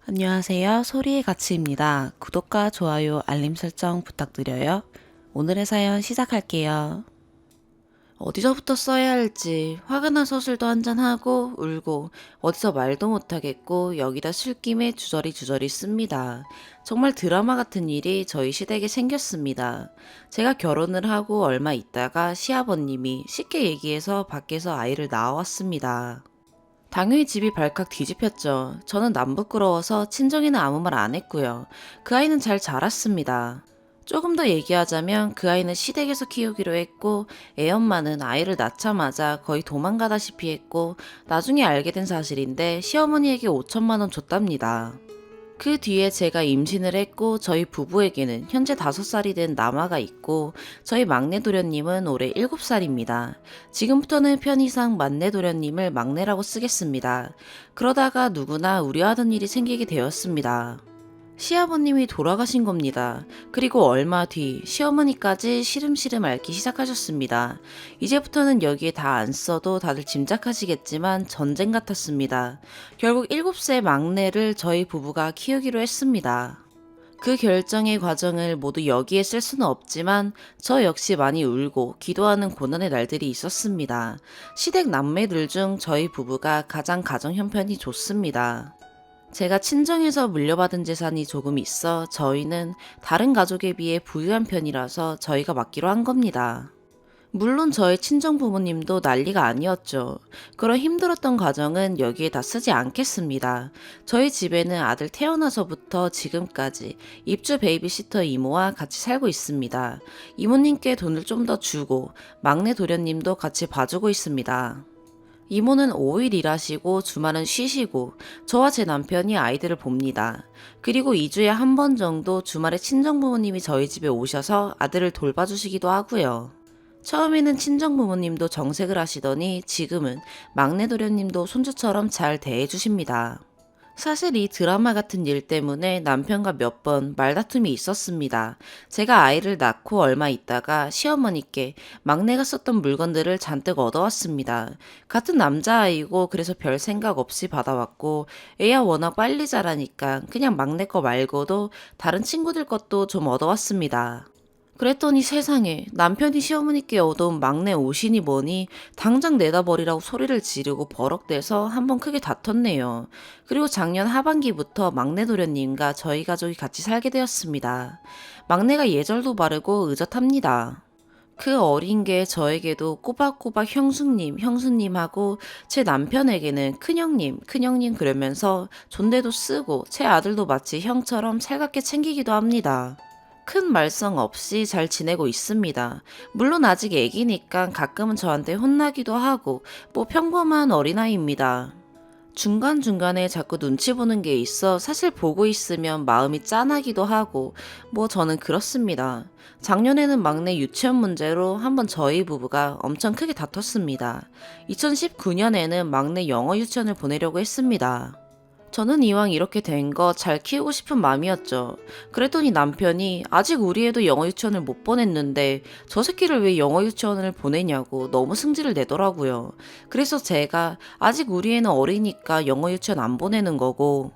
안녕하세요. 소리의 가치입니다. 구독과 좋아요, 알림 설정 부탁드려요. 오늘의 사연 시작할게요. 어디서부터 써야 할지 화가 나서 술도 한잔하고 울고 어디서 말도 못하겠고 여기다 술김에 주저리 씁니다. 정말 드라마 같은 일이 저희 시댁에 생겼습니다. 제가 결혼을 하고 얼마 있다가 시아버님이 쉽게 얘기해서 밖에서 아이를 낳아왔습니다. 당연히 집이 발칵 뒤집혔죠. 저는 남 부끄러워서 친정에는 아무 말 안 했고요. 그 아이는 잘 자랐습니다. 조금 더 얘기하자면 그 아이는 시댁에서 키우기로 했고 애엄마는 아이를 낳자마자 거의 도망가다시피 했고 나중에 알게 된 사실인데 시어머니에게 5천만 원 줬답니다. 그 뒤에 제가 임신을 했고 저희 부부에게는 현재 5살이 된 남아가 있고 저희 막내 도련님은 올해 7살입니다. 지금부터는 편의상 막내 도련님을 막내라고 쓰겠습니다. 그러다가 누구나 우려하던 일이 생기게 되었습니다. 시아버님이 돌아가신 겁니다. 그리고 얼마 뒤 시어머니까지 시름시름 앓기 시작하셨습니다. 이제부터는 여기에 다 안 써도 다들 짐작하시겠지만 전쟁 같았습니다. 결국 7세 막내를 저희 부부가 키우기로 했습니다. 그 결정의 과정을 모두 여기에 쓸 수는 없지만 저 역시 많이 울고 기도하는 고난의 날들이 있었습니다. 시댁 남매들 중 저희 부부가 가장 가정 형편이 좋습니다. 제가 친정에서 물려받은 재산이 조금 있어 저희는 다른 가족에 비해 부유한 편이라서 저희가 맡기로 한 겁니다. 물론 저의 친정 부모님도 난리가 아니었죠. 그런 힘들었던 과정은 여기에 다 쓰지 않겠습니다. 저희 집에는 아들 태어나서부터 지금까지 입주 베이비시터 이모와 같이 살고 있습니다. 이모님께 돈을 좀 더 주고 막내 도련님도 같이 봐주고 있습니다. 이모는 5일 일하시고 주말은 쉬시고 저와 제 남편이 아이들을 봅니다. 그리고 2주에 한 번 정도 주말에 친정 부모님이 저희 집에 오셔서 아들을 돌봐주시기도 하고요. 처음에는 친정 부모님도 정색을 하시더니 지금은 막내 도련님도 손주처럼 잘 대해주십니다. 사실 이 드라마 같은 일 때문에 남편과 몇 번 말다툼이 있었습니다. 제가 아이를 낳고 얼마 있다가 시어머니께 막내가 썼던 물건들을 잔뜩 얻어왔습니다. 같은 남자아이고 그래서 별 생각 없이 받아왔고 애야 워낙 빨리 자라니까 그냥 막내 거 말고도 다른 친구들 것도 좀 얻어왔습니다. 그랬더니 세상에 남편이 시어머니께 얻어온 막내 옷이니 뭐니 당장 내다 버리라고 소리를 지르고 버럭대서 한번 크게 다퉜네요. 그리고 작년 하반기부터 막내 도련님과 저희 가족이 같이 살게 되었습니다. 막내가 예절도 바르고 의젓합니다. 그 어린 게 저에게도 꼬박꼬박 형수님 하고 제 남편에게는 큰형님 그러면서 존대도 쓰고 제 아들도 마치 형처럼 살갑게 챙기기도 합니다. 큰 말썽 없이 잘 지내고 있습니다. 물론 아직 애기니까 가끔은 저한테 혼나기도 하고 뭐 평범한 어린아이입니다. 중간중간에 자꾸 눈치 보는 게 있어 사실 보고 있으면 마음이 짠하기도 하고 뭐 저는 그렇습니다. 작년에는 막내 유치원 문제로 한번 저희 부부가 엄청 크게 다퉜습니다. 2019년에는 막내 영어 유치원을 보내려고 했습니다. 저는 이왕 이렇게 된 거 잘 키우고 싶은 마음이었죠. 그랬더니 남편이 아직 우리 애도 영어 유치원을 못 보냈는데 저 새끼를 왜 영어 유치원을 보내냐고 너무 승질을 내더라고요. 그래서 제가 아직 우리 애는 어리니까 영어 유치원 안 보내는 거고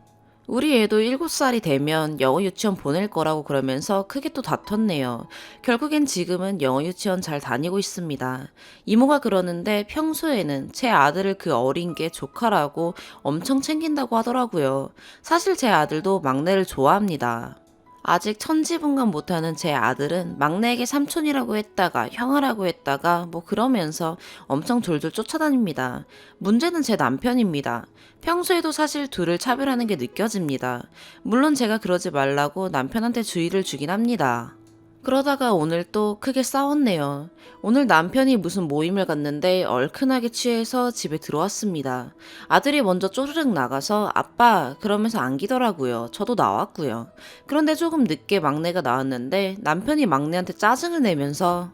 우리 애도 7살이 되면 영어 유치원 보낼 거라고 그러면서 크게 또 다퉜네요. 결국엔 지금은 영어 유치원 잘 다니고 있습니다. 이모가 그러는데 평소에는 제 아들을 그 어린 게 조카라고 엄청 챙긴다고 하더라고요. 사실 제 아들도 막내를 좋아합니다. 아직 천지분간 못하는 제 아들은 막내에게 삼촌이라고 했다가 형아라고 했다가 뭐 그러면서 엄청 졸졸 쫓아다닙니다. 문제는 제 남편입니다. 평소에도 사실 둘을 차별하는 게 느껴집니다. 물론 제가 그러지 말라고 남편한테 주의를 주긴 합니다. 그러다가 오늘 또 크게 싸웠네요. 오늘 남편이 무슨 모임을 갔는데 얼큰하게 취해서 집에 들어왔습니다. 아들이 먼저 쪼르륵 나가서 아빠 그러면서 안기더라고요. 저도 나왔고요. 그런데 조금 늦게 막내가 나왔는데 남편이 막내한테 짜증을 내면서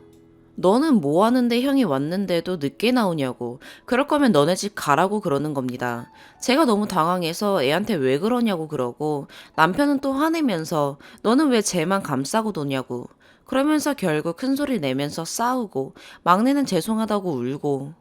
너는 뭐 하는데 형이 왔는데도 늦게 나오냐고. 그럴 거면 너네 집 가라고 그러는 겁니다. 제가 너무 당황해서 애한테 왜 그러냐고 그러고 남편은 또 화내면서 너는 왜 쟤만 감싸고 도냐고. 그러면서 결국 큰 소리 내면서 싸우고 막내는 죄송하다고 울고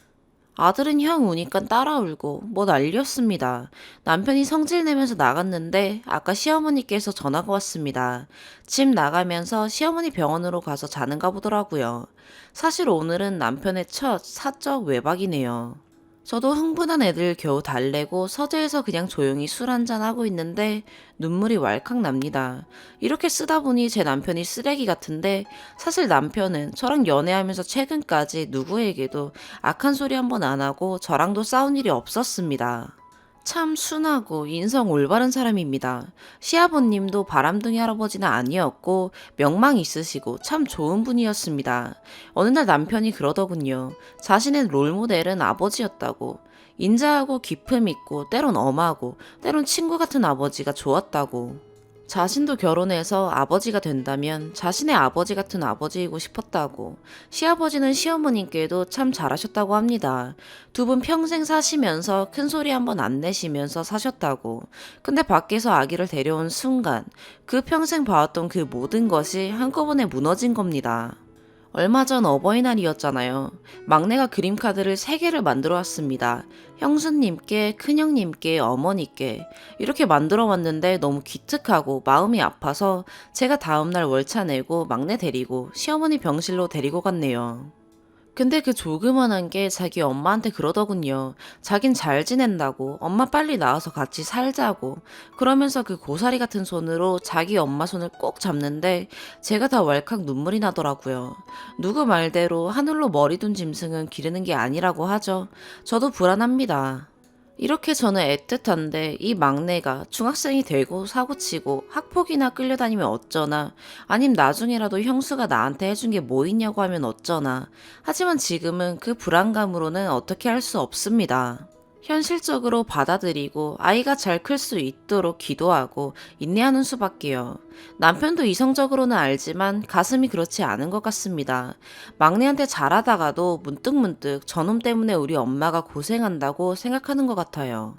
아들은 형 우니까 따라 울고 뭐 난리였습니다. 남편이 성질 내면서 나갔는데 아까 시어머니께서 전화가 왔습니다. 집 나가면서 시어머니 병원으로 가서 자는가 보더라고요. 사실 오늘은 남편의 첫 사적 외박이네요. 저도 흥분한 애들 겨우 달래고 서재에서 그냥 조용히 술 한잔 하고 있는데 눈물이 왈칵 납니다. 이렇게 쓰다 보니 제 남편이 쓰레기 같은데 사실 남편은 저랑 연애하면서 최근까지 누구에게도 악한 소리 한 번 안 하고 저랑도 싸운 일이 없었습니다. 참 순하고 인성 올바른 사람입니다. 시아버님도 바람둥이 할아버지는 아니었고 명망 있으시고 참 좋은 분이었습니다. 어느 날 남편이 그러더군요. 자신의 롤모델은 아버지였다고. 인자하고 기품 있고 때론 엄하고 때론 친구 같은 아버지가 좋았다고. 자신도 결혼해서 아버지가 된다면 자신의 아버지 같은 아버지이고 싶었다고. 시아버지는 시어머님께도 참 잘하셨다고 합니다. 두 분 평생 사시면서 큰 소리 한번 안 내시면서 사셨다고. 근데 밖에서 아기를 데려온 순간 그 평생 봐왔던 그 모든 것이 한꺼번에 무너진 겁니다. 얼마 전 어버이날이었잖아요. 막내가 그림카드를 3개를 만들어 왔습니다. 형수님께, 큰형님께, 어머니께 이렇게 만들어 왔는데 너무 기특하고 마음이 아파서 제가 다음날 월차 내고 막내 데리고 시어머니 병실로 데리고 갔네요. 근데 그 조그만한 게 자기 엄마한테 그러더군요. 자긴 잘 지낸다고, 엄마 빨리 나와서 같이 살자고. 그러면서 그 고사리 같은 손으로 자기 엄마 손을 꼭 잡는데 제가 다 왈칵 눈물이 나더라고요. 누구 말대로 하늘로 머리 둔 짐승은 기르는 게 아니라고 하죠. 저도 불안합니다. 이렇게 저는 애틋한데 이 막내가 중학생이 되고 사고치고 학폭이나 끌려다니면 어쩌나, 아님 나중에라도 형수가 나한테 해준 게 뭐 있냐고 하면 어쩌나. 하지만 지금은 그 불안감으로는 어떻게 할 수 없습니다. 현실적으로 받아들이고 아이가 잘 클 수 있도록 기도하고 인내하는 수밖에요. 남편도 이성적으로는 알지만 가슴이 그렇지 않은 것 같습니다. 막내한테 잘하다가도 문득문득 저놈 때문에 우리 엄마가 고생한다고 생각하는 것 같아요.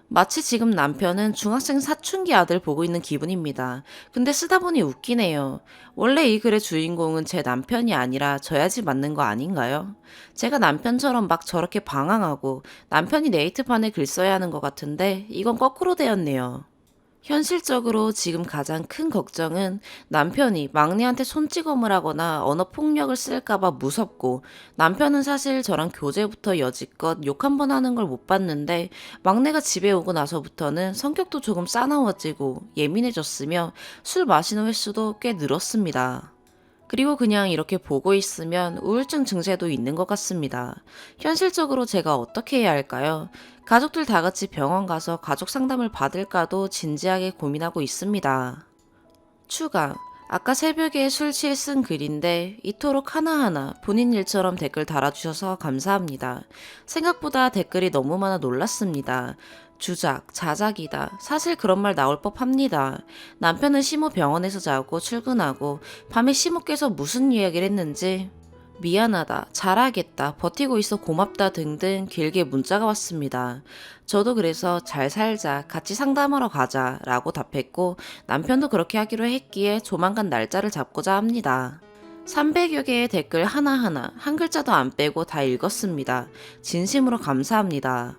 마치 지금 남편은 중학생 사춘기 아들 보고 있는 기분입니다. 근데 쓰다 보니 웃기네요. 원래 이 글의 주인공은 제 남편이 아니라 저야지 맞는 거 아닌가요? 제가 남편처럼 막 저렇게 방황하고 남편이 네이트판에 글 써야 하는 것 같은데 이건 거꾸로 되었네요. 현실적으로 지금 가장 큰 걱정은 남편이 막내한테 손찌검을 하거나 언어폭력을 쓸까봐 무섭고, 남편은 사실 저랑 교제부터 여지껏 욕 한 번 하는 걸 못 봤는데 막내가 집에 오고 나서부터는 성격도 조금 싸나워지고 예민해졌으며 술 마시는 횟수도 꽤 늘었습니다. 그리고 그냥 이렇게 보고 있으면 우울증 증세도 있는 것 같습니다. 현실적으로 제가 어떻게 해야 할까요? 가족들 다 같이 병원 가서 가족 상담을 받을까도 진지하게 고민하고 있습니다. 추가. 아까 새벽에 술 취해 쓴 글인데 이토록 하나하나 본인 일처럼 댓글 달아주셔서 감사합니다. 생각보다 댓글이 너무 많아 놀랐습니다. 주작, 자작이다. 사실 그런 말 나올 법합니다. 남편은 시모 병원에서 자고 출근하고 밤에 시모께서 무슨 이야기를 했는지 미안하다, 잘하겠다, 버티고 있어 고맙다 등등 길게 문자가 왔습니다. 저도 그래서 잘 살자, 같이 상담하러 가자 라고 답했고 남편도 그렇게 하기로 했기에 조만간 날짜를 잡고자 합니다. 300여 개의 댓글 하나하나 한 글자도 안 빼고 다 읽었습니다. 진심으로 감사합니다.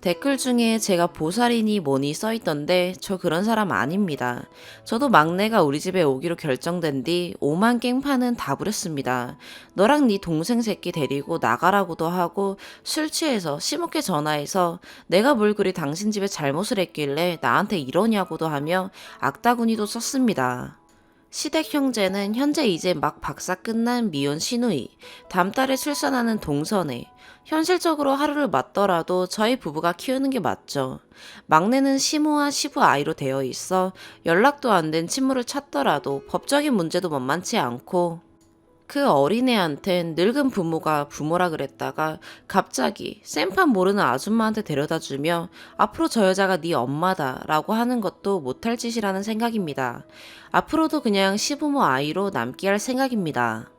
댓글 중에 제가 보살이니 뭐니 써있던데 저 그런 사람 아닙니다. 저도 막내가 우리 집에 오기로 결정된 뒤 5만 깽판은 다 부렸습니다. 너랑 네 동생 새끼 데리고 나가라고도 하고 술 취해서 시모께 전화해서 내가 뭘 그리 당신 집에 잘못을 했길래 나한테 이러냐고도 하며 악다구니도 썼습니다. 시댁 형제는 현재 이제 막 박사 끝난 미혼 시누이, 다음 달에 출산하는 동서네. 현실적으로 하루를 맞더라도 저희 부부가 키우는 게 맞죠. 막내는 시모와 시부 아이로 되어 있어 연락도 안 된 친모를 찾더라도 법적인 문제도 만만치 않고, 그 어린애한텐 늙은 부모가 부모라 그랬다가 갑자기 생판 모르는 아줌마한테 데려다 주며 앞으로 저 여자가 네 엄마다 라고 하는 것도 못할 짓이라는 생각입니다. 앞으로도 그냥 시부모 아이로 남게 할 생각입니다.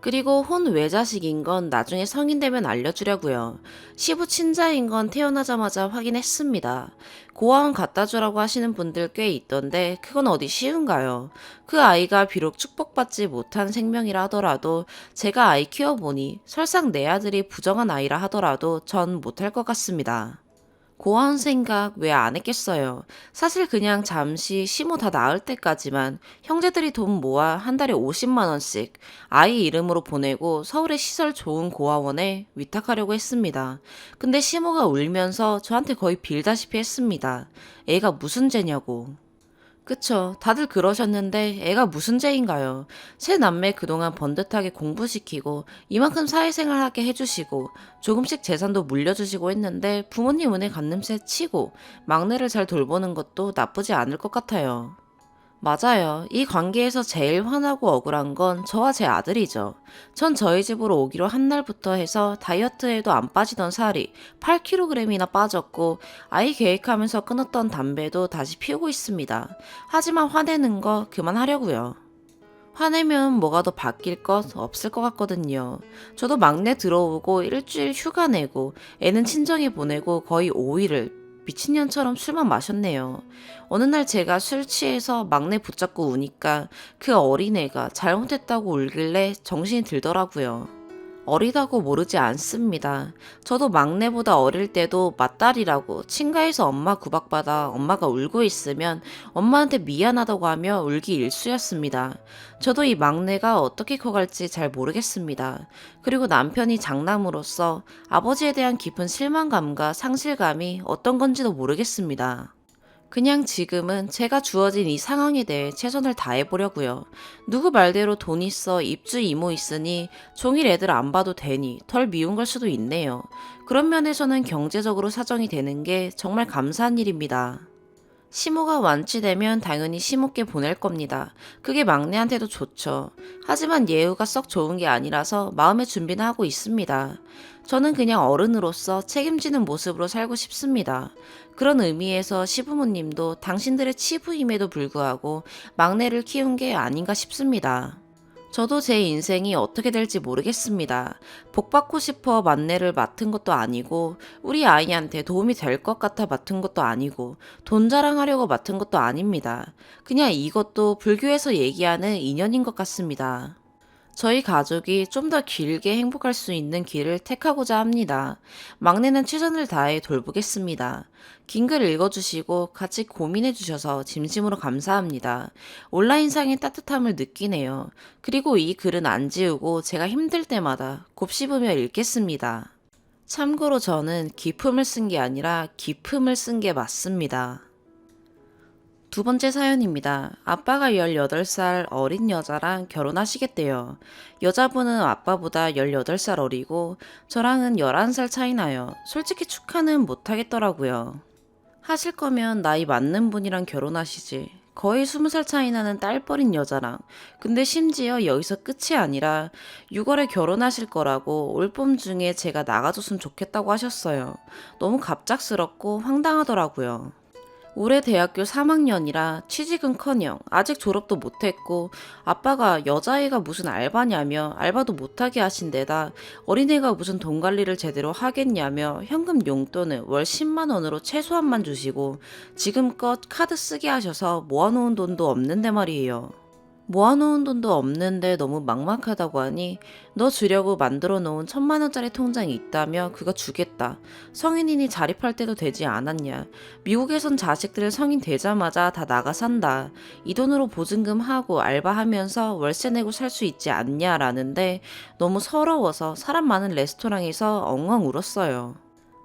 그리고 혼 외자식인 건 나중에 성인 되면 알려주려고요. 시부 친자인 건 태어나자마자 확인했습니다. 고아원 갖다 주라고 하시는 분들 꽤 있던데 그건 어디 쉬운가요? 그 아이가 비록 축복받지 못한 생명이라 하더라도 제가 아이 키워보니 설상 내 아들이 부정한 아이라 하더라도 전 못할 것 같습니다. 고아원 생각 왜 안 했겠어요. 사실 그냥 잠시 시모 다 나을 때까지만 형제들이 돈 모아 한 달에 50만 원씩 아이 이름으로 보내고 서울의 시설 좋은 고아원에 위탁하려고 했습니다. 근데 시모가 울면서 저한테 거의 빌다시피 했습니다. 애가 무슨 죄냐고. 그쵸. 다들 그러셨는데 애가 무슨 죄인가요? 새 남매 그동안 번듯하게 공부시키고 이만큼 사회생활 하게 해주시고 조금씩 재산도 물려주시고 했는데 부모님 은혜 갚는 셈 치고 막내를 잘 돌보는 것도 나쁘지 않을 것 같아요. 맞아요. 이 관계에서 제일 화나고 억울한 건 저와 제 아들이죠. 전 저희 집으로 오기로 한 날부터 해서 다이어트에도 안 빠지던 살이 8kg이나 빠졌고 아이 계획하면서 끊었던 담배도 다시 피우고 있습니다. 하지만 화내는 거 그만하려고요. 화내면 뭐가 더 바뀔 것 없을 것 같거든요. 저도 막내 들어오고 일주일 휴가 내고 애는 친정에 보내고 거의 5일을 미친년처럼 술만 마셨네요. 어느 날 제가 술 취해서 막내 붙잡고 우니까 그 어린애가 잘못했다고 울길래 정신이 들더라고요. 어리다고 모르지 않습니다. 저도 막내보다 어릴 때도 맏딸이라고 친가에서 엄마 구박받아 엄마가 울고 있으면 엄마한테 미안하다고 하며 울기 일쑤였습니다. 저도 이 막내가 어떻게 커갈지 잘 모르겠습니다. 그리고 남편이 장남으로서 아버지에 대한 깊은 실망감과 상실감이 어떤 건지도 모르겠습니다. 그냥 지금은 제가 주어진 이 상황에 대해 최선을 다해보려고요. 누구 말대로 돈 있어 입주 이모 있으니 종일 애들 안 봐도 되니 덜 미운 걸 수도 있네요. 그런 면에서는 경제적으로 사정이 되는 게 정말 감사한 일입니다. 시모가 완치되면 당연히 시모께 보낼 겁니다. 그게 막내한테도 좋죠. 하지만 예우가 썩 좋은 게 아니라서 마음의 준비는 하고 있습니다. 저는 그냥 어른으로서 책임지는 모습으로 살고 싶습니다. 그런 의미에서 시부모님도 당신들의 치부임에도 불구하고 막내를 키운 게 아닌가 싶습니다. 저도 제 인생이 어떻게 될지 모르겠습니다. 복 받고 싶어 만내를 맡은 것도 아니고 우리 아이한테 도움이 될 것 같아 맡은 것도 아니고 돈 자랑하려고 맡은 것도 아닙니다. 그냥 이것도 불교에서 얘기하는 인연인 것 같습니다. 저희 가족이 좀 더 길게 행복할 수 있는 길을 택하고자 합니다. 막내는 최선을 다해 돌보겠습니다. 긴 글 읽어주시고 같이 고민해주셔서 진심으로 감사합니다. 온라인상의 따뜻함을 느끼네요. 그리고 이 글은 안 지우고 제가 힘들 때마다 곱씹으며 읽겠습니다. 참고로 저는 기품을 쓴 게 아니라 기품을 쓴 게 맞습니다. 두 번째 사연입니다. 아빠가 18살 어린 여자랑 결혼하시겠대요. 여자분은 아빠보다 18살 어리고 저랑은 11살 차이 나요. 솔직히 축하는 못하겠더라고요. 하실 거면 나이 맞는 분이랑 결혼하시지. 거의 20살 차이 나는 딸버린 여자랑. 근데 심지어 여기서 끝이 아니라 6월에 결혼하실 거라고 올 봄 중에 제가 나가줬으면 좋겠다고 하셨어요. 너무 갑작스럽고 황당하더라고요. 올해 대학교 3학년이라 취직은커녕 아직 졸업도 못했고 아빠가 여자애가 무슨 알바냐며 알바도 못하게 하신 데다 어린애가 무슨 돈 관리를 제대로 하겠냐며 현금 용돈을 월 10만 원으로 최소한만 주시고 지금껏 카드 쓰게 하셔서 모아놓은 돈도 없는데 말이에요. 모아놓은 돈도 없는데 너무 막막하다고 하니 너 주려고 만들어 놓은 1,000만 원짜리 통장이 있다며 그거 주겠다. 성인이니 자립할 때도 되지 않았냐. 미국에선 자식들 성인 되자마자 다 나가 산다. 이 돈으로 보증금 하고 알바하면서 월세 내고 살 수 있지 않냐라는데 너무 서러워서 사람 많은 레스토랑에서 엉엉 울었어요.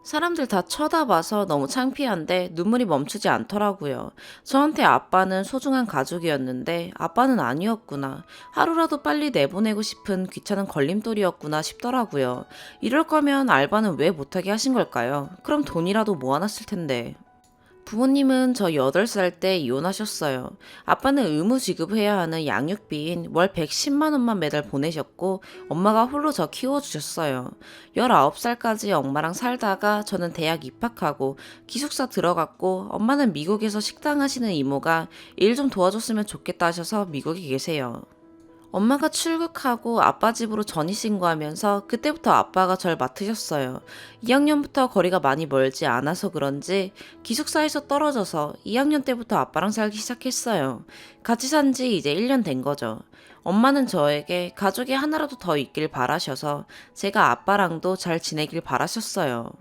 사람들 다 쳐다봐서 너무 창피한데 눈물이 멈추지 않더라고요. 저한테 아빠는 소중한 가족이었는데 아빠는 아니었구나. 하루라도 빨리 내보내고 싶은 귀찮은 걸림돌이었구나 싶더라고요. 이럴 거면 알바는 왜 못하게 하신 걸까요? 그럼 돈이라도 모아놨을 텐데. 부모님은 저 8살 때 이혼하셨어요. 아빠는 의무 지급해야 하는 양육비인 월 110만 원만 매달 보내셨고 엄마가 홀로 저 키워주셨어요. 19살까지 엄마랑 살다가 저는 대학 입학하고 기숙사 들어갔고 엄마는 미국에서 식당 하시는 이모가 일 좀 도와줬으면 좋겠다 하셔서 미국에 계세요. 엄마가 출국하고 아빠 집으로 전입신고하면서 그때부터 아빠가 절 맡으셨어요. 2학년부터 거리가 많이 멀지 않아서 그런지 기숙사에서 떨어져서 2학년 때부터 아빠랑 살기 시작했어요. 같이 산 지 이제 1년 된 거죠. 엄마는 저에게 가족이 하나라도 더 있길 바라셔서 제가 아빠랑도 잘 지내길 바라셨어요.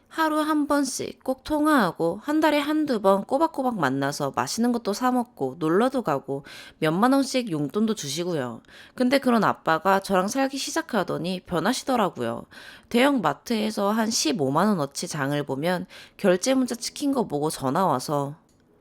하루 한 번씩 꼭 통화하고 한 달에 한두 번 꼬박꼬박 만나서 맛있는 것도 사 먹고 놀러도 가고 몇만 원씩 용돈도 주시고요. 근데 그런 아빠가 저랑 살기 시작하더니 변하시더라고요. 대형 마트에서 한 15만 원어치 장을 보면 결제 문자 찍힌 거 보고 전화 와서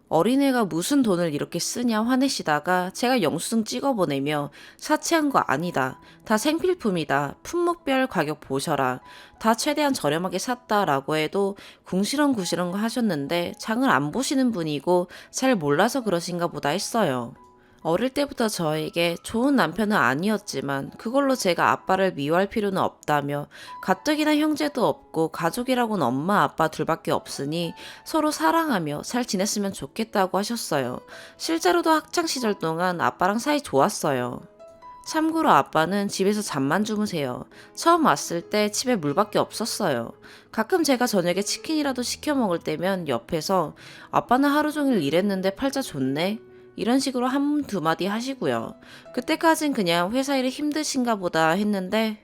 어린애가 무슨 돈을 이렇게 쓰냐 화내시다가 제가 영수증 찍어 보내며 사치한 거 아니다. 다 생필품이다. 품목별 가격 보셔라. 다 최대한 저렴하게 샀다라고 해도 궁시렁궁시렁 하셨는데 장을 안 보시는 분이고 잘 몰라서 그러신가 보다 했어요. 어릴 때부터 저에게 좋은 남편은 아니었지만 그걸로 제가 아빠를 미워할 필요는 없다며 가뜩이나 형제도 없고 가족이라고는 엄마 아빠 둘밖에 없으니 서로 사랑하며 잘 지냈으면 좋겠다고 하셨어요. 실제로도 학창시절 동안 아빠랑 사이 좋았어요. 참고로 아빠는 집에서 잠만 주무세요. 처음 왔을 때 집에 물밖에 없었어요. 가끔 제가 저녁에 치킨이라도 시켜 먹을 때면 옆에서 아빠는 하루 종일 일했는데 팔자 좋네? 이런 식으로 두 마디 하시고요. 그때까진 그냥 회사 일이 힘드신가 보다 했는데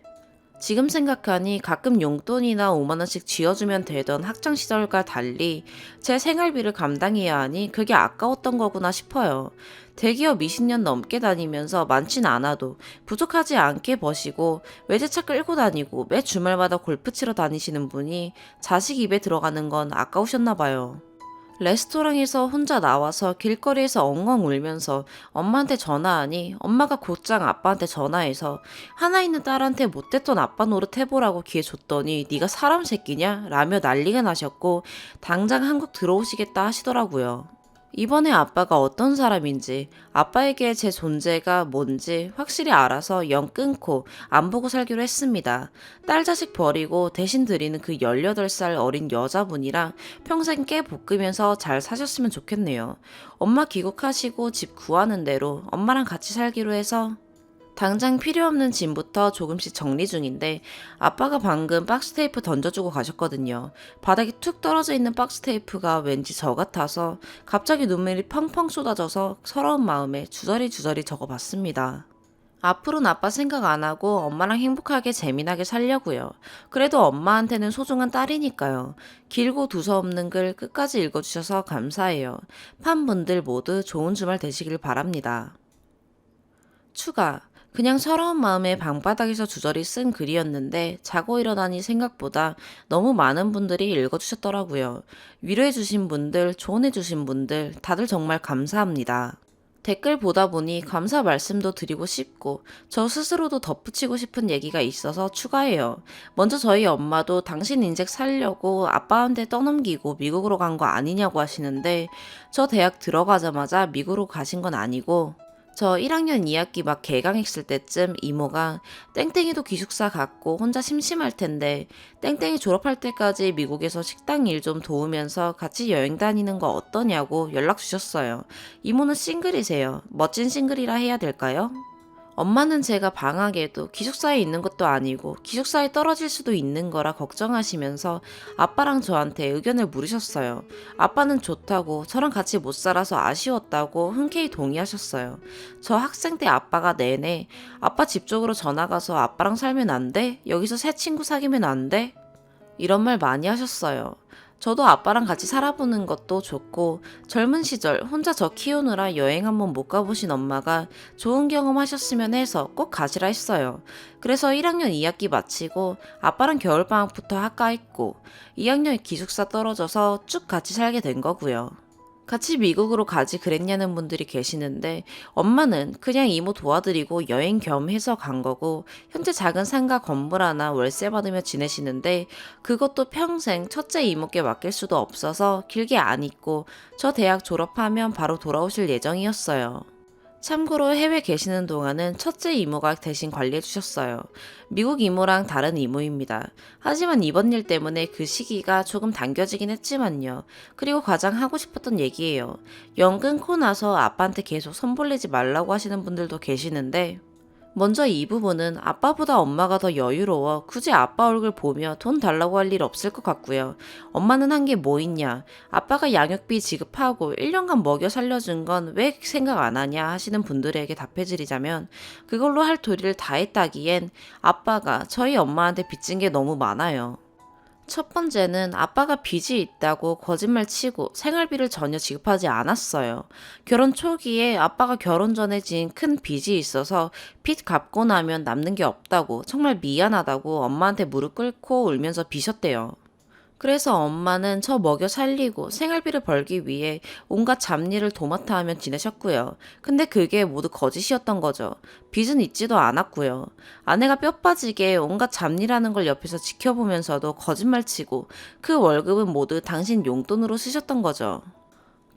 지금 생각하니 가끔 용돈이나 5만 원씩 쥐어주면 되던 학창시절과 달리 제 생활비를 감당해야 하니 그게 아까웠던 거구나 싶어요. 대기업 20년 넘게 다니면서 많진 않아도 부족하지 않게 버시고 외제차 끌고 다니고 매 주말마다 골프 치러 다니시는 분이 자식 입에 들어가는 건 아까우셨나 봐요. 레스토랑에서 혼자 나와서 길거리에서 엉엉 울면서 엄마한테 전화하니 엄마가 곧장 아빠한테 전화해서 하나 있는 딸한테 못됐던 아빠 노릇 해보라고 기회 줬더니 네가 사람 새끼냐? 라며 난리가 나셨고 당장 한국 들어오시겠다 하시더라고요. 이번에 아빠가 어떤 사람인지 아빠에게 제 존재가 뭔지 확실히 알아서 영 끊고 안 보고 살기로 했습니다. 딸 자식 버리고 대신 드리는 그 18살 어린 여자분이랑 평생 깨 볶으면서 잘 사셨으면 좋겠네요. 엄마 귀국하시고 집 구하는 대로 엄마랑 같이 살기로 해서 당장 필요 없는 짐부터 조금씩 정리 중인데 아빠가 방금 박스 테이프 던져주고 가셨거든요. 바닥에 툭 떨어져 있는 박스 테이프가 왠지 저 같아서 갑자기 눈물이 펑펑 쏟아져서 서러운 마음에 주저리 적어봤습니다. 앞으로는 아빠 생각 안 하고 엄마랑 행복하게 재미나게 살려고요. 그래도 엄마한테는 소중한 딸이니까요. 길고 두서없는 글 끝까지 읽어주셔서 감사해요. 팬분들 모두 좋은 주말 되시길 바랍니다. 추가. 그냥 서러운 마음에 방바닥에서 주저리 쓴 글이었는데 자고 일어나니 생각보다 너무 많은 분들이 읽어주셨더라고요. 위로해주신 분들, 조언해주신 분들 다들 정말 감사합니다. 댓글 보다 보니 감사 말씀도 드리고 싶고 저 스스로도 덧붙이고 싶은 얘기가 있어서 추가해요. 먼저 저희 엄마도 당신 인생 살려고 아빠한테 떠넘기고 미국으로 간 거 아니냐고 하시는데 저 대학 들어가자마자 미국으로 가신 건 아니고 저 1학년 2학기 막 개강했을 때쯤 이모가 땡땡이도 기숙사 갔고 혼자 심심할 텐데 땡땡이 졸업할 때까지 미국에서 식당 일 좀 도우면서 같이 여행 다니는 거 어떠냐고 연락 주셨어요. 이모는 싱글이세요. 멋진 싱글이라 해야 될까요? 엄마는 제가 방학에도 기숙사에 있는 것도 아니고 기숙사에 떨어질 수도 있는 거라 걱정하시면서 아빠랑 저한테 의견을 물으셨어요. 아빠는 좋다고 저랑 같이 못 살아서 아쉬웠다고 흔쾌히 동의하셨어요. 저 학생 때 아빠가 내내 아빠 집 쪽으로 전화 가서 아빠랑 살면 안 돼? 여기서 새 친구 사귀면 안 돼? 이런 말 많이 하셨어요. 저도 아빠랑 같이 살아보는 것도 좋고 젊은 시절 혼자 저 키우느라 여행 한번 못 가보신 엄마가 좋은 경험 하셨으면 해서 꼭 가시라 했어요. 그래서 1학년 2학기 마치고 아빠랑 겨울방학부터 학과했고 2학년 기숙사 떨어져서 쭉 같이 살게 된 거고요. 같이 미국으로 가지 그랬냐는 분들이 계시는데 엄마는 그냥 이모 도와드리고 여행 겸 해서 간 거고 현재 작은 상가 건물 하나 월세 받으며 지내시는데 그것도 평생 첫째 이모께 맡길 수도 없어서 길게 안 있고 저 대학 졸업하면 바로 돌아오실 예정이었어요. 참고로 해외 계시는 동안은 첫째 이모가 대신 관리해 주셨어요. 미국 이모랑 다른 이모입니다. 하지만 이번 일 때문에 그 시기가 조금 당겨지긴 했지만요. 그리고 가장 하고 싶었던 얘기예요. 연 끊고 나서 아빠한테 계속 손 벌리지 말라고 하시는 분들도 계시는데 먼저 이 부분은 아빠보다 엄마가 더 여유로워 굳이 아빠 얼굴 보며 돈 달라고 할 일 없을 것 같고요. 엄마는 한 게 뭐 있냐? 아빠가 양육비 지급하고 1년간 먹여 살려준 건 왜 생각 안 하냐 하시는 분들에게 답해드리자면 그걸로 할 도리를 다 했다기엔 아빠가 저희 엄마한테 빚진 게 너무 많아요. 첫 번째는 아빠가 빚이 있다고 거짓말 치고 생활비를 전혀 지급하지 않았어요. 결혼 초기에 아빠가 결혼 전에 지은 큰 빚이 있어서 빚 갚고 나면 남는 게 없다고 정말 미안하다고 엄마한테 무릎 꿇고 울면서 비셨대요. 그래서 엄마는 저 먹여 살리고 생활비를 벌기 위해 온갖 잡일을 도맡아 하며 지내셨고요. 근데 그게 모두 거짓이었던 거죠. 빚은 있지도 않았고요. 아내가 뼈 빠지게 온갖 잡일하는 걸 옆에서 지켜보면서도 거짓말 치고 그 월급은 모두 당신 용돈으로 쓰셨던 거죠.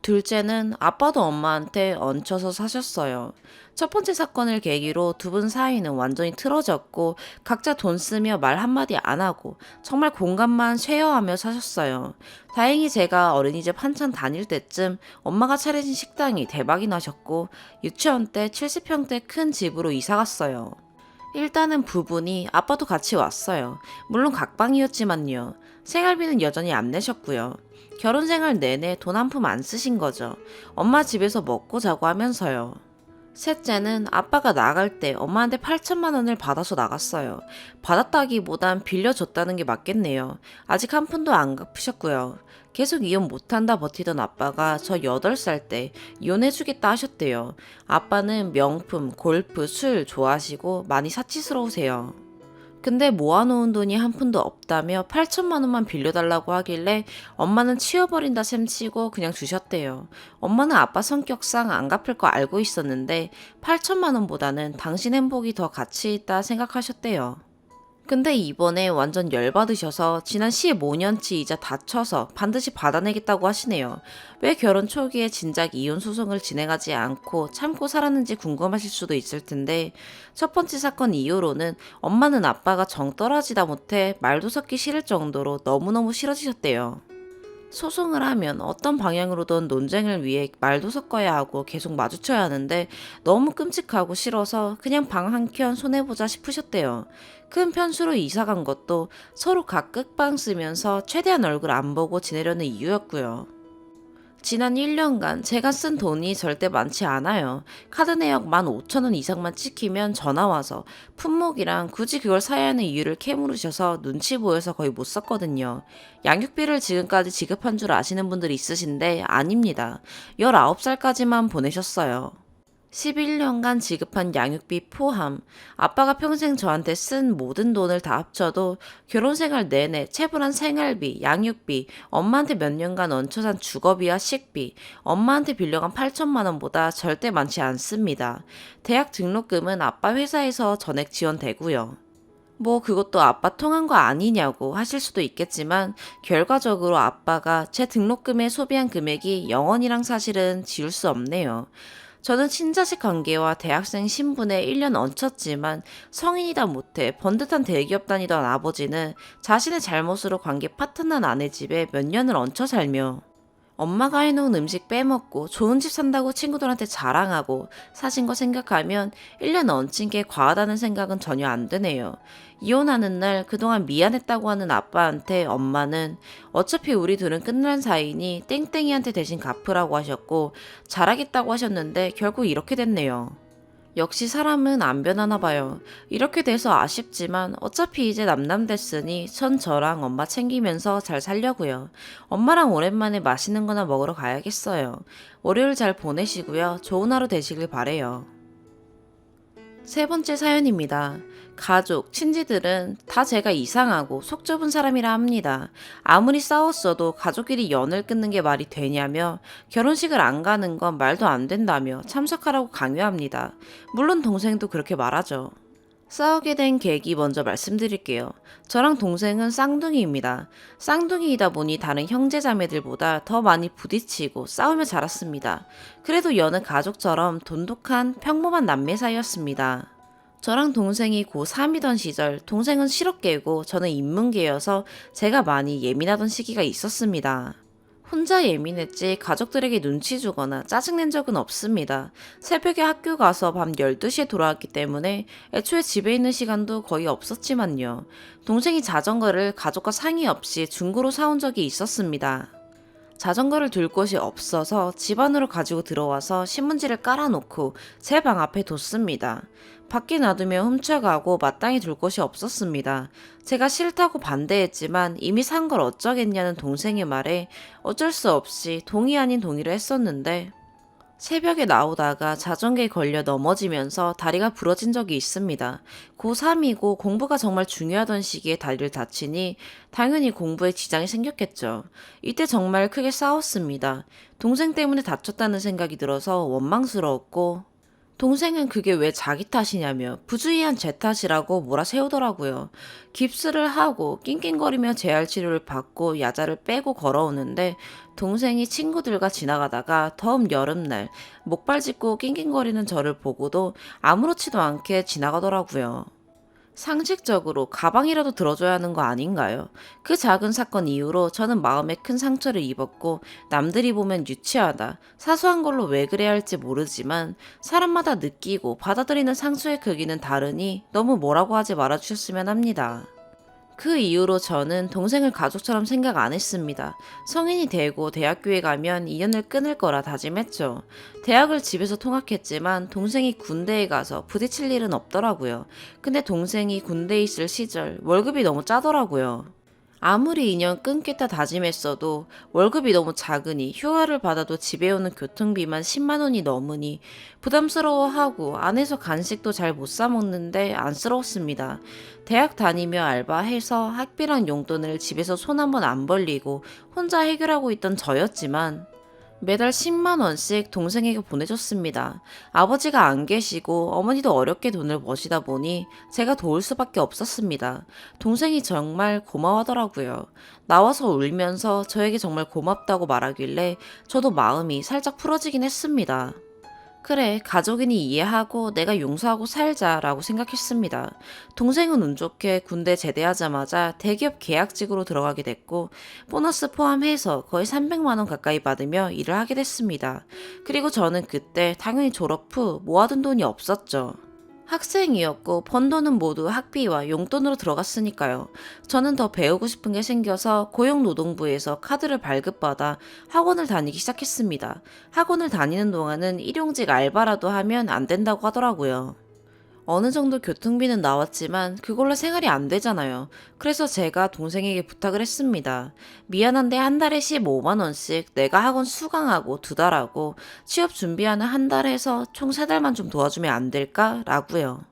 둘째는 아빠도 엄마한테 얹혀서 사셨어요. 첫 번째 사건을 계기로 두 분 사이는 완전히 틀어졌고 각자 돈 쓰며 말 한마디 안 하고 정말 공간만 쉐어하며 사셨어요. 다행히 제가 어린이집 한참 다닐 때쯤 엄마가 차리신 식당이 대박이 나셨고 유치원 때 70평대 큰 집으로 이사 갔어요. 일단은 부부니 아빠도 같이 왔어요. 물론 각방이었지만요. 생활비는 여전히 안 내셨고요. 결혼 생활 내내 돈 한 푼 안 쓰신 거죠. 엄마 집에서 먹고 자고 하면서요. 셋째는 아빠가 나갈 때 엄마한테 8천만 원을 받아서 나갔어요. 받았다기보단 빌려줬다는 게 맞겠네요. 아직 한 푼도 안 갚으셨고요. 계속 이혼 못한다 버티던 아빠가 저 8살 때 이혼해주겠다 하셨대요. 아빠는 명품, 골프, 술 좋아하시고 많이 사치스러우세요. 근데 모아놓은 돈이 한 푼도 없다며 8천만 원만 빌려달라고 하길래 엄마는 치워버린다 셈치고 그냥 주셨대요. 엄마는 아빠 성격상 안 갚을 거 알고 있었는데 8천만 원보다는 당신 행복이 더 가치 있다 생각하셨대요. 근데 이번에 완전 열받으셔서 지난 15년치 이자 다 쳐서 반드시 받아내겠다고 하시네요. 왜 결혼 초기에 진작 이혼 소송을 진행하지 않고 참고 살았는지 궁금하실 수도 있을 텐데 첫 번째 사건 이후로는 엄마는 아빠가 정 떨어지다 못해 말도 섞기 싫을 정도로 너무너무 싫어지셨대요. 소송을 하면 어떤 방향으로든 논쟁을 위해 말도 섞어야 하고 계속 마주쳐야 하는데 너무 끔찍하고 싫어서 그냥 방 한켠 손해보자 싶으셨대요. 큰 편수로 이사 간 것도 서로 각 끝방 쓰면서 최대한 얼굴 안 보고 지내려는 이유였고요. 지난 1년간 제가 쓴 돈이 절대 많지 않아요. 카드 내역 15,000원 이상만 찍히면 전화 와서 품목이랑 굳이 그걸 사야 하는 이유를 캐물으셔서 눈치 보여서 거의 못 썼거든요. 양육비를 지금까지 지급한 줄 아시는 분들이 있으신데 아닙니다. 19살까지만 보내셨어요. 11년간 지급한 양육비 포함, 아빠가 평생 저한테 쓴 모든 돈을 다 합쳐도 결혼 생활 내내 체불한 생활비, 양육비, 엄마한테 몇 년간 얹혀 산 주거비와 식비, 엄마한테 빌려간 8천만 원보다 절대 많지 않습니다. 대학 등록금은 아빠 회사에서 전액 지원되고요. 뭐 그것도 아빠 통한 거 아니냐고 하실 수도 있겠지만 결과적으로 아빠가 제 등록금에 소비한 금액이 0원이랑 사실은 지울 수 없네요. 저는 친자식 관계와 대학생 신분에 1년 얹혔지만 성인이다 못해 번듯한 대기업 다니던 아버지는 자신의 잘못으로 관계 파탄난 아내 집에 몇 년을 얹혀 살며 엄마가 해놓은 음식 빼먹고 좋은 집 산다고 친구들한테 자랑하고 사신 거 생각하면 1년 얹힌 게 과하다는 생각은 전혀 안 드네요. 이혼하는 날 그동안 미안했다고 하는 아빠한테 엄마는 어차피 우리 둘은 끝난 사이니 땡땡이한테 대신 갚으라고 하셨고 잘하겠다고 하셨는데 결국 이렇게 됐네요. 역시 사람은 안 변하나 봐요. 이렇게 돼서 아쉽지만 어차피 이제 남남됐으니 전 저랑 엄마 챙기면서 잘 살려고요. 엄마랑 오랜만에 맛있는 거나 먹으러 가야겠어요. 월요일 잘 보내시고요. 좋은 하루 되시길 바래요. 세 번째 사연입니다. 가족, 친지들은 다 제가 이상하고 속 좁은 사람이라 합니다. 아무리 싸웠어도 가족끼리 연을 끊는 게 말이 되냐며 결혼식을 안 가는 건 말도 안 된다며 참석하라고 강요합니다. 물론 동생도 그렇게 말하죠. 싸우게 된 계기 먼저 말씀드릴게요. 저랑 동생은 쌍둥이입니다. 쌍둥이이다 보니 다른 형제자매들보다 더 많이 부딪히고 싸우며 자랐습니다. 그래도 여는 가족처럼 돈독한 평범한 남매 사이였습니다. 저랑 동생이 고3이던 시절 동생은 실업계고 저는 인문계여서 제가 많이 예민하던 시기가 있었습니다. 혼자 예민했지 가족들에게 눈치 주거나 짜증낸 적은 없습니다. 새벽에 학교 가서 밤 12시에 돌아왔기 때문에 애초에 집에 있는 시간도 거의 없었지만요. 동생이 자전거를 가족과 상의 없이 중고로 사온 적이 있었습니다. 자전거를 둘 곳이 없어서 집 안으로 가지고 들어와서 신문지를 깔아놓고 제 방 앞에 뒀습니다. 밖에 놔두면 훔쳐가고 마땅히 둘 곳이 없었습니다. 제가 싫다고 반대했지만 이미 산 걸 어쩌겠냐는 동생의 말에 어쩔 수 없이 동의 아닌 동의를 했었는데 새벽에 나오다가 자전거에 걸려 넘어지면서 다리가 부러진 적이 있습니다. 고3이고 공부가 정말 중요하던 시기에 다리를 다치니 당연히 공부에 지장이 생겼겠죠. 이때 정말 크게 싸웠습니다. 동생 때문에 다쳤다는 생각이 들어서 원망스러웠고 동생은 그게 왜 자기 탓이냐며 부주의한 제 탓이라고 몰아세우더라고요. 깁스를 하고 낑낑거리며 재활치료를 받고 야자를 빼고 걸어오는데 동생이 친구들과 지나가다가 더운 여름날 목발 짚고 낑낑거리는 저를 보고도 아무렇지도 않게 지나가더라고요. 상식적으로 가방이라도 들어줘야 하는 거 아닌가요? 그 작은 사건 이후로 저는 마음에 큰 상처를 입었고 남들이 보면 유치하다, 사소한 걸로 왜 그래야 할지 모르지만 사람마다 느끼고 받아들이는 상처의 크기는 다르니 너무 뭐라고 하지 말아주셨으면 합니다. 그 이후로 저는 동생을 가족처럼 생각 안 했습니다. 성인이 되고 대학교에 가면 인연을 끊을 거라 다짐했죠. 대학을 집에서 통학했지만 동생이 군대에 가서 부딪힐 일은 없더라고요. 근데 동생이 군대에 있을 시절 월급이 너무 짜더라고요. 아무리 인연 끊겠다 다짐했어도 월급이 너무 작으니 휴가를 받아도 집에 오는 교통비만 10만 원이 넘으니 부담스러워하고 안에서 간식도 잘 못 사 먹는데 안쓰러웠습니다. 대학 다니며 알바해서 학비랑 용돈을 집에서 손 한 번 안 벌리고 혼자 해결하고 있던 저였지만 매달 10만 원씩 동생에게 보내줬습니다. 아버지가 안 계시고 어머니도 어렵게 돈을 버시다 보니 제가 도울 수밖에 없었습니다. 동생이 정말 고마워하더라고요. 나와서 울면서 저에게 정말 고맙다고 말하길래 저도 마음이 살짝 풀어지긴 했습니다. 그래, 가족이니 이해하고 내가 용서하고 살자라고 생각했습니다. 동생은 운 좋게 군대 제대하자마자 대기업 계약직으로 들어가게 됐고 보너스 포함해서 거의 300만 원 가까이 받으며 일을 하게 됐습니다. 그리고 저는 그때 당연히 졸업 후 모아둔 돈이 없었죠. 학생이었고 번 돈은 모두 학비와 용돈으로 들어갔으니까요. 저는 더 배우고 싶은 게 생겨서 고용노동부에서 카드를 발급받아 학원을 다니기 시작했습니다. 학원을 다니는 동안은 일용직 알바라도 하면 안 된다고 하더라고요. 어느 정도 교통비는 나왔지만 그걸로 생활이 안 되잖아요. 그래서 제가 동생에게 부탁을 했습니다. 미안한데 한 달에 15만 원씩 내가 학원 수강하고 2달 하고 취업 준비하는 한 달 해서 총 3달만 좀 도와주면 안 될까? 라고요.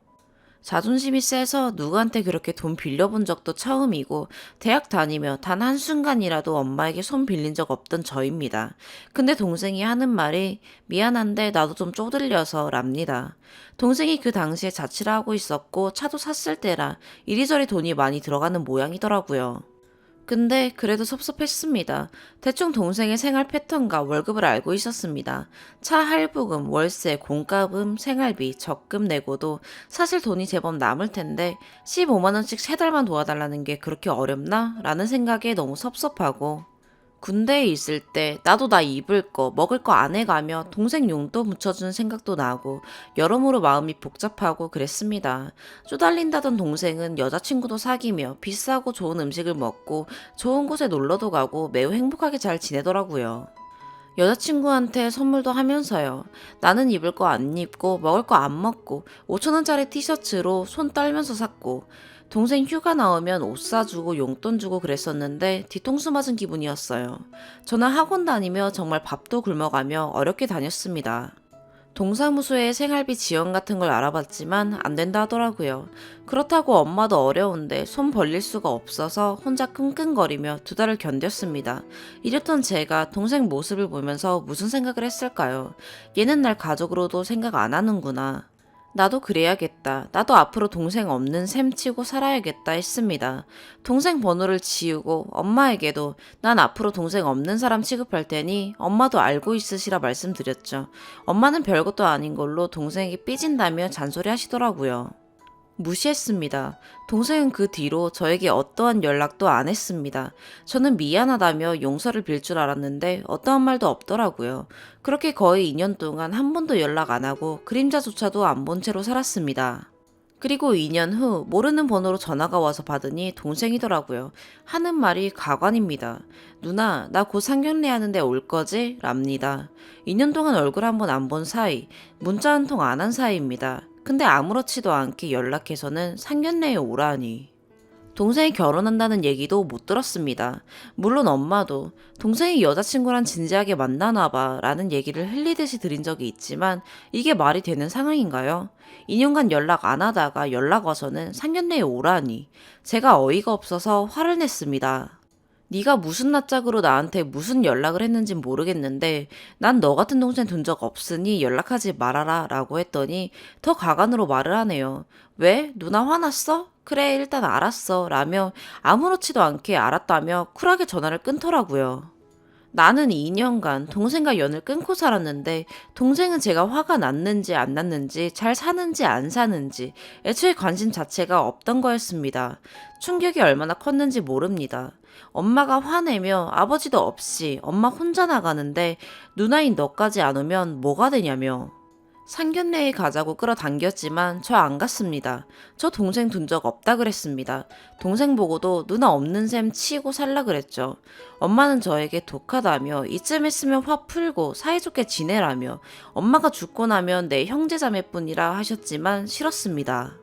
자존심이 세서 누구한테 그렇게 돈 빌려본 적도 처음이고 대학 다니며 단 한순간이라도 엄마에게 손 빌린 적 없던 저입니다. 근데 동생이 하는 말이 미안한데 나도 좀 쪼들려서 랍니다. 동생이 그 당시에 자취를 하고 있었고 차도 샀을 때라 이리저리 돈이 많이 들어가는 모양이더라고요. 근데 그래도 섭섭했습니다. 대충 동생의 생활 패턴과 월급을 알고 있었습니다. 차 할부금, 월세, 공과금, 생활비, 적금 내고도 사실 돈이 제법 남을 텐데 15만 원씩 3달만 도와달라는 게 그렇게 어렵나? 라는 생각에 너무 섭섭하고 군대에 있을 때 나도 나 입을 거 먹을 거 안 해가며 동생 용돈 묻혀주는 생각도 나고 여러모로 마음이 복잡하고 그랬습니다. 쪼달린다던 동생은 여자친구도 사귀며 비싸고 좋은 음식을 먹고 좋은 곳에 놀러도 가고 매우 행복하게 잘 지내더라고요. 여자친구한테 선물도 하면서요. 나는 입을 거 안 입고 먹을 거 안 먹고 5천 원짜리 티셔츠로 손 떨면서 샀고 동생 휴가 나오면 옷 사주고 용돈 주고 그랬었는데 뒤통수 맞은 기분이었어요. 저는 학원 다니며 정말 밥도 굶어가며 어렵게 다녔습니다. 동사무소에 생활비 지원 같은 걸 알아봤지만 안 된다 하더라고요. 그렇다고 엄마도 어려운데 손 벌릴 수가 없어서 혼자 끙끙거리며 2달을 견뎠습니다. 이랬던 제가 동생 모습을 보면서 무슨 생각을 했을까요? 얘는 날 가족으로도 생각 안 하는구나. 나도 그래야겠다. 나도 앞으로 동생 없는 셈 치고 살아야겠다 했습니다. 동생 번호를 지우고 엄마에게도 난 앞으로 동생 없는 사람 취급할 테니 엄마도 알고 있으시라 말씀드렸죠. 엄마는 별것도 아닌 걸로 동생에게 삐진다며 잔소리 하시더라고요. 무시했습니다. 동생은 그 뒤로 저에게 어떠한 연락도 안 했습니다. 저는 미안하다며 용서를 빌 줄 알았는데 어떠한 말도 없더라고요. 그렇게 거의 2년 동안 한 번도 연락 안 하고 그림자조차도 안 본 채로 살았습니다. 그리고 2년 후 모르는 번호로 전화가 와서 받으니 동생이더라고요. 하는 말이 가관입니다. 누나, 나 곧 상견례 하는데 올 거지? 랍니다. 2년 동안 얼굴 한 번 안 본 사이, 문자 한 통 안 한 사이입니다. 근데 아무렇지도 않게 연락해서는 상견례에 오라니. 동생이 결혼한다는 얘기도 못 들었습니다. 물론 엄마도 동생이 여자친구랑 진지하게 만나나 봐 라는 얘기를 흘리듯이 들은 적이 있지만 이게 말이 되는 상황인가요? 2년간 연락 안 하다가 연락 와서는 상견례에 오라니. 제가 어이가 없어서 화를 냈습니다. 네가 무슨 낯짝으로 나한테 무슨 연락을 했는진 모르겠는데 난 너 같은 동생 둔 적 없으니 연락하지 말아라 라고 했더니 더 가관으로 말을 하네요. 왜? 누나 화났어? 그래 일단 알았어 라며 아무렇지도 않게 알았다며 쿨하게 전화를 끊더라고요. 나는 2년간 동생과 연을 끊고 살았는데 동생은 제가 화가 났는지 안 났는지 잘 사는지 안 사는지 애초에 관심 자체가 없던 거였습니다. 충격이 얼마나 컸는지 모릅니다. 엄마가 화내며 아버지도 없이 엄마 혼자 나가는데 누나인 너까지 안 오면 뭐가 되냐며. 상견례에 가자고 끌어당겼지만 저 안 갔습니다. 저 동생 둔 적 없다 그랬습니다. 동생 보고도 누나 없는 셈 치고 살라 그랬죠. 엄마는 저에게 독하다며 이쯤 했으면 화 풀고 사이좋게 지내라며 엄마가 죽고 나면 내 형제자매뿐이라 하셨지만 싫었습니다.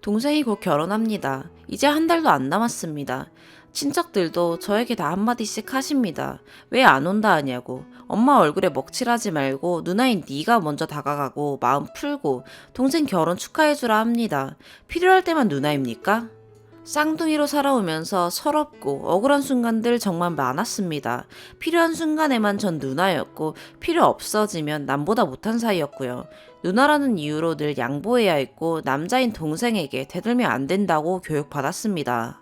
동생이 곧 결혼합니다. 이제 한 달도 안 남았습니다. 친척들도 저에게 다 한마디씩 하십니다. 왜 안 온다 하냐고. 엄마 얼굴에 먹칠하지 말고 누나인 네가 먼저 다가가고 마음 풀고 동생 결혼 축하해주라 합니다. 필요할 때만 누나입니까? 쌍둥이로 살아오면서 서럽고 억울한 순간들 정말 많았습니다. 필요한 순간에만 전 누나였고 필요 없어지면 남보다 못한 사이였고요. 누나라는 이유로 늘 양보해야 했고 남자인 동생에게 대들면 안 된다고 교육받았습니다.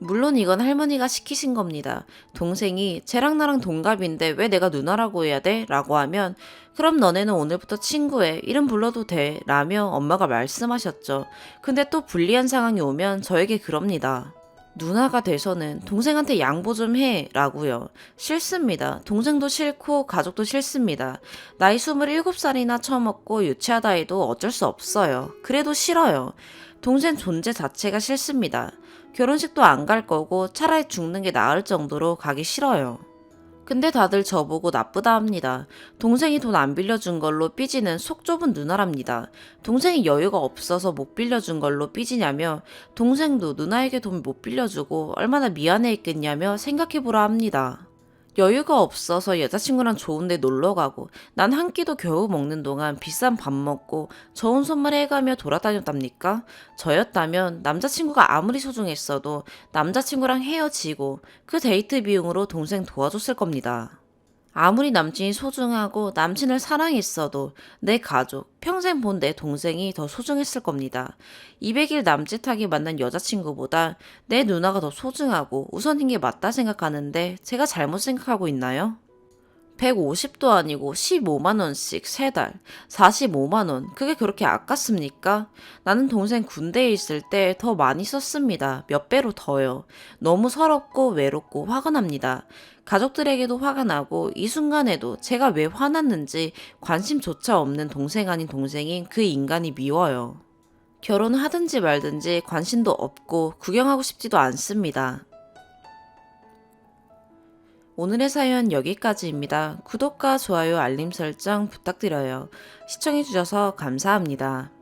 물론 이건 할머니가 시키신 겁니다. 동생이 쟤랑 나랑 동갑인데 왜 내가 누나라고 해야 돼? 라고 하면 그럼 너네는 오늘부터 친구해. 이름 불러도 돼. 라며 엄마가 말씀하셨죠. 근데 또 불리한 상황이 오면 저에게 그럽니다. 누나가 돼서는 동생한테 양보 좀 해. 라고요. 싫습니다. 동생도 싫고 가족도 싫습니다. 나이 27살이나 처먹고 유치하다 해도 어쩔 수 없어요. 그래도 싫어요. 동생 존재 자체가 싫습니다. 결혼식도 안 갈 거고 차라리 죽는 게 나을 정도로 가기 싫어요. 근데 다들 저보고 나쁘다 합니다. 동생이 돈 안 빌려준 걸로 삐지는 속 좁은 누나랍니다. 동생이 여유가 없어서 못 빌려준 걸로 삐지냐며 동생도 누나에게 돈 못 빌려주고 얼마나 미안해 했겠냐며 생각해보라 합니다. 여유가 없어서 여자친구랑 좋은데 놀러가고 난 한 끼도 겨우 먹는 동안 비싼 밥 먹고 좋은 선물 해가며 돌아다녔답니까? 저였다면 남자친구가 아무리 소중했어도 남자친구랑 헤어지고 그 데이트 비용으로 동생 도와줬을 겁니다. 아무리 남친이 소중하고 남친을 사랑했어도 내 가족, 평생 본 내 동생이 더 소중했을 겁니다. 200일 남짓하게 만난 여자친구보다 내 누나가 더 소중하고 우선인 게 맞다 생각하는데 제가 잘못 생각하고 있나요? 150도 아니고 15만원씩 3달, 45만원, 그게 그렇게 아깝습니까? 나는 동생 군대에 있을 때 더 많이 썼습니다. 몇 배로 더요. 너무 서럽고 외롭고 화가 납니다. 가족들에게도 화가 나고 이 순간에도 제가 왜 화났는지 관심조차 없는 동생 아닌 동생인 그 인간이 미워요. 결혼을 하든지 말든지 관심도 없고 구경하고 싶지도 않습니다. 오늘의 사연 여기까지입니다. 구독과 좋아요, 알림 설정 부탁드려요. 시청해주셔서 감사합니다.